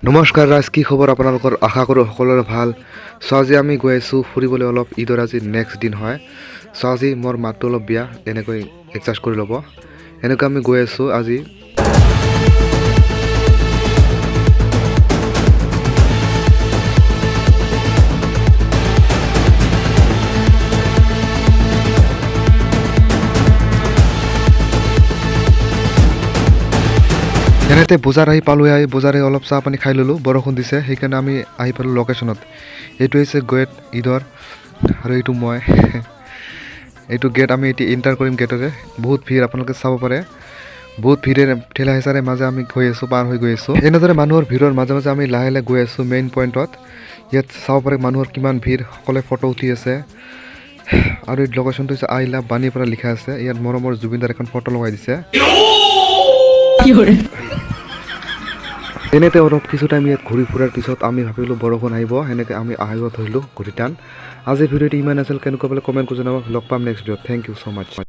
নমস্কাৰ ৰাজ, কি খবৰ আপোনালোকৰ? আশা কৰোঁ সকলোৰে ভাল। চ' আজি আমি গৈ আছোঁ ফুৰিবলৈ অলপ। ঈদৰ আজি নেক্সট দিন হয়। চ' আজি মোৰ মাতটো অলপ বেয়া, এনেকৈ এডজাষ্ট কৰি ল'ব। এনেকৈ আমি গৈ আছোঁ আজি। এনেতে বজাৰ আহি পালোঁ। বজাৰে অলপ চাহ পানী খাই ল'লোঁ। বৰষুণ দিছে, সেইকাৰণে আমি আহি পালোঁ লোকেশ্যনত। এইটো হৈছে গেট ঈদৰ, আৰু এইটো মই এইটো গেট আমি এতিয়া এণ্টাৰ কৰিম। গেটেৰে বহুত ভিৰ, আপোনালোকে চাব পাৰে। বহুত ভিৰে ঠেলা হেঁচাৰে মাজে আমি গৈ আছোঁ, পাৰ হৈ গৈ আছোঁ। এনেদৰে মানুহৰ ভিৰৰ মাজে মাজে আমি লাহে লাহে গৈ আছোঁ মেইন পইণ্টত। ইয়াত চাব পাৰে মানুহৰ কিমান ভিৰ, সকলোৱে ফটো উঠি আছে। আৰু এই লোকেশ্যনটো হৈছে আই লাভ বাণীৰ পৰা লিখা আছে। ইয়াত মৰমৰ জুবিনদাৰ এখন ফটো লগাই দিছে। এনেতে অলপ কিছু টাইম ইয়াত ঘূৰি ফুৰাৰ পিছত আমি ভাবিলোঁ বৰষুণ আহিব, সেনেকৈ আমি আহিব ধৰিলোঁ ঘূৰি টান। আজিৰ ভিডিঅ'টো ইমান আছিল, কেনেকুৱা পালে কমেণ্ট কৰি জনাব। লগ পাম নেক্সট ভিডিঅ'ত। Thank you so' much.